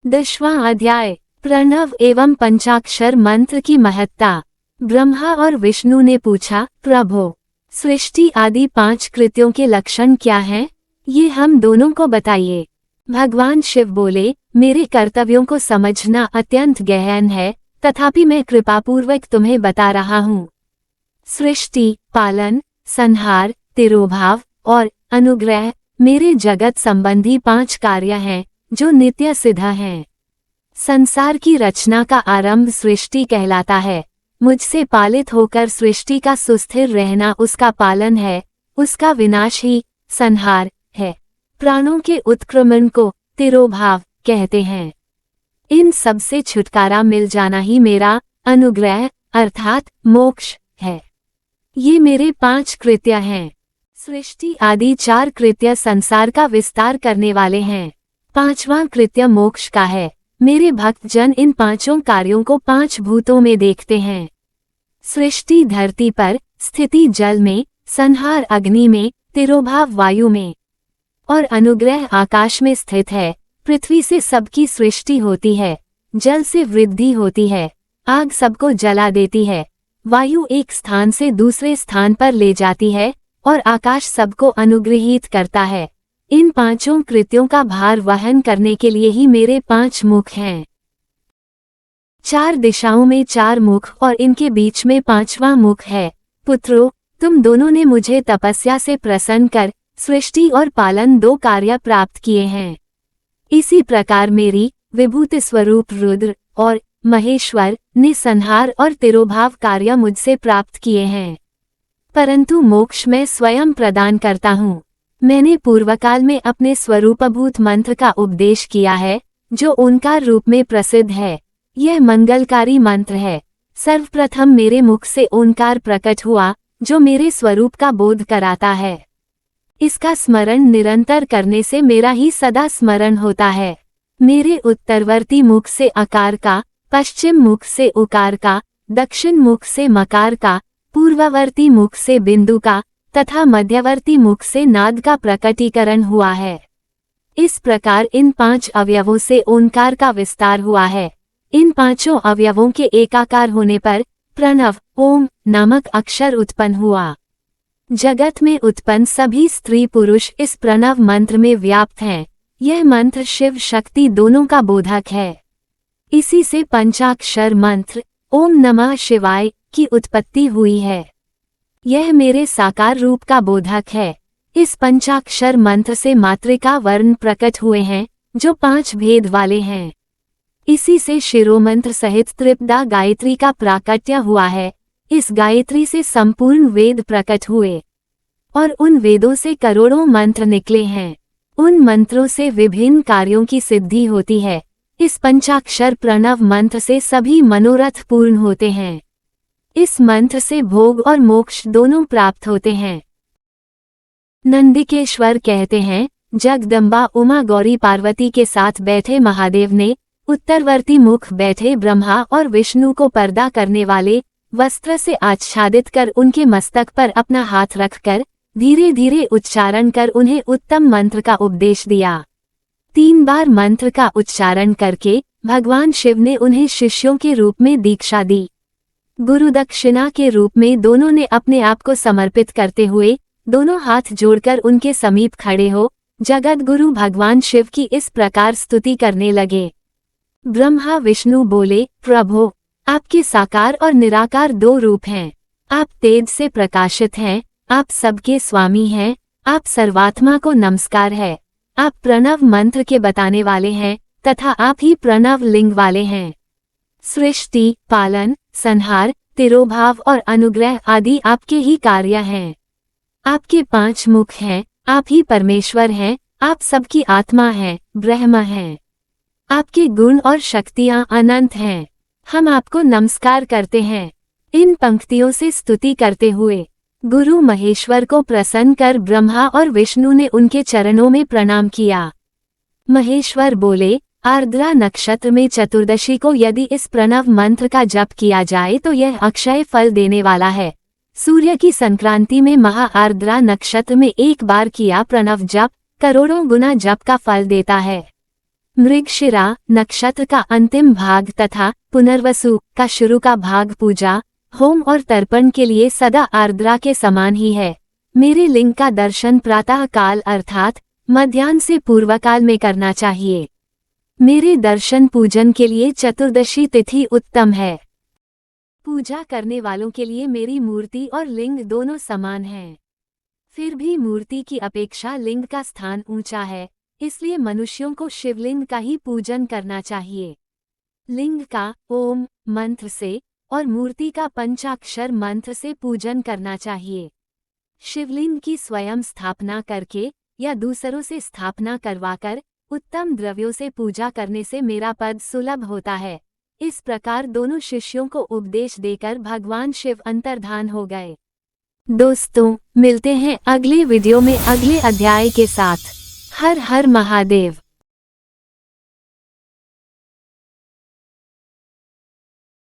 10वां अध्याय। प्रणव एवं पंचाक्षर मंत्र की महत्ता। ब्रह्मा और विष्णु ने पूछा, प्रभो, सृष्टि आदि 5 कृत्यों के लक्षण क्या हैं? ये हम दोनों को बताइए। भगवान शिव बोले, मेरे कर्तव्यों को समझना अत्यंत गहन है, तथापि मैं कृपापूर्वक तुम्हें बता रहा हूँ। सृष्टि, पालन, संहार, तिरोभाव और अनुग्रह मेरे जगत संबंधी 5 कार्य हैं जो नित्य सिद्ध हैं। संसार की रचना का आरंभ सृष्टि कहलाता है। मुझसे पालित होकर सृष्टि का सुस्थिर रहना उसका पालन है, उसका विनाश ही संहार है। प्राणों के उत्क्रमण को तिरोभाव कहते हैं। इन सब से छुटकारा मिल जाना ही मेरा अनुग्रह अर्थात मोक्ष है। ये मेरे 5 कृत्य हैं। सृष्टि आदि 4 कृत्य संसार का विस्तार करने वाले हैं। 5वां कृत्य मोक्ष का है। मेरे भक्तजन इन 5 कार्यों को 5 भूतों में देखते हैं। सृष्टि धरती पर, स्थिति जल में, संहार अग्नि में, तिरोभाव वायु में और अनुग्रह आकाश में स्थित है। पृथ्वी से सबकी सृष्टि होती है, जल से वृद्धि होती है, आग सबको जला देती है, वायु एक स्थान से दूसरे स्थान पर ले जाती है और आकाश सबको अनुग्रहित करता है। इन 5 कृत्यों का भार वहन करने के लिए ही मेरे 5 मुख हैं। 4 दिशाओं में 4 मुख और इनके बीच में 5वां मुख है। पुत्रों, तुम दोनों ने मुझे तपस्या से प्रसन्न कर सृष्टि और पालन 2 कार्य प्राप्त किए हैं। इसी प्रकार मेरी विभूति स्वरूप रुद्र और महेश्वर ने संहार और तिरोभाव कार्य मुझसे प्राप्त किए हैं। परंतु मोक्ष मैं स्वयं प्रदान करता हूँ। मैंने पूर्वकाल में अपने स्वरूपभूत मंत्र का उपदेश किया है, जो ओंकार रूप में प्रसिद्ध है। यह मंगलकारी मंत्र है। सर्वप्रथम मेरे मुख से ओंकार प्रकट हुआ, जो मेरे स्वरूप का बोध कराता है। इसका स्मरण निरंतर करने से मेरा ही सदा स्मरण होता है। मेरे उत्तरवर्ती मुख से अकार का, पश्चिम मुख से उकार का, दक्षिण मुख से मकार का, पूर्ववर्ती मुख से बिंदु का तथा मध्यवर्ती मुख से नाद का प्रकटीकरण हुआ है। इस प्रकार इन 5 अवयवों से ओंकार का विस्तार हुआ है। इन 5 अवयवों के एकाकार होने पर प्रणव ओम नामक अक्षर उत्पन्न हुआ। जगत में उत्पन्न सभी स्त्री पुरुष इस प्रणव मंत्र में व्याप्त हैं। यह मंत्र शिव शक्ति दोनों का बोधक है। इसी से पंचाक्षर मंत्र ओम नमः शिवाय की उत्पत्ति हुई है। यह मेरे साकार रूप का बोधक है। इस पंचाक्षर मंत्र से मातृका वर्ण प्रकट हुए हैं, जो 5 भेद वाले हैं। इसी से शिरोमंत्र सहित त्रिपदा गायत्री का प्राकट्य हुआ है। इस गायत्री से संपूर्ण वेद प्रकट हुए और उन वेदों से करोड़ों मंत्र निकले हैं। उन मंत्रों से विभिन्न कार्यों की सिद्धि होती है। इस पंचाक्षर प्रणव मंत्र से सभी मनोरथ पूर्ण होते हैं। इस मंत्र से भोग और मोक्ष दोनों प्राप्त होते हैं। नंदिकेश्वर कहते हैं, जगदम्बा उमा गौरी पार्वती के साथ बैठे महादेव ने उत्तरवर्ती मुख बैठे ब्रह्मा और विष्णु को पर्दा करने वाले वस्त्र से आच्छादित कर उनके मस्तक पर अपना हाथ रखकर धीरे धीरे उच्चारण कर उन्हें उत्तम मंत्र का उपदेश दिया। 3 बार मंत्र का उच्चारण करके भगवान शिव ने उन्हें शिष्यों के रूप में दीक्षा दी। गुरु दक्षिणा के रूप में दोनों ने अपने आप को समर्पित करते हुए दोनों हाथ जोड़कर उनके समीप खड़े हो जगत गुरु भगवान शिव की इस प्रकार स्तुति करने लगे। ब्रह्मा विष्णु बोले, प्रभो, आपके साकार और निराकार 2 रूप हैं। आप तेज से प्रकाशित हैं, आप सबके स्वामी हैं, आप सर्वात्मा को नमस्कार है। आप प्रणव मंत्र के बताने वाले हैं तथा आप ही प्रणव लिंग वाले हैं। सृष्टि, पालन, संहार, तिरोभाव और अनुग्रह आदि आपके ही कार्य हैं। आपके 5 मुख हैं, आप ही परमेश्वर हैं, आप सबकी आत्मा हैं, ब्रह्म हैं। आपके गुण और शक्तियां अनंत हैं। हम आपको नमस्कार करते हैं। इन पंक्तियों से स्तुति करते हुए गुरु महेश्वर को प्रसन्न कर ब्रह्मा और विष्णु ने उनके चरणों में प्रणाम किया। महेश्वर बोले, आर्द्रा नक्षत्र में चतुर्दशी को यदि इस प्रणव मंत्र का जप किया जाए तो यह अक्षय फल देने वाला है। सूर्य की संक्रांति में महा आर्द्रा नक्षत्र में 1 बार किया प्रणव जप करोड़ों गुना जप का फल देता है। मृगशिरा नक्षत्र का अंतिम भाग तथा पुनर्वसु का शुरू का भाग पूजा, होम और तर्पण के लिए सदा आर्द्रा के समान ही है। मेरे लिंग का दर्शन प्रातः काल अर्थात मध्याह्न से पूर्वकाल में करना चाहिए। मेरे दर्शन पूजन के लिए चतुर्दशी तिथि उत्तम है। पूजा करने वालों के लिए मेरी मूर्ति और लिंग दोनों समान हैं। फिर भी मूर्ति की अपेक्षा लिंग का स्थान ऊंचा है, इसलिए मनुष्यों को शिवलिंग का ही पूजन करना चाहिए। लिंग का ओम मंत्र से और मूर्ति का पंचाक्षर मंत्र से पूजन करना चाहिए। शिवलिंग की स्वयं स्थापना करके या दूसरों से स्थापना करवाकर उत्तम द्रव्यों से पूजा करने से मेरा पद सुलभ होता है। इस प्रकार दोनों शिष्यों को उपदेश देकर भगवान शिव अंतर्धान हो गए। दोस्तों, मिलते हैं अगले वीडियो में अगले अध्याय के साथ। हर हर महादेव।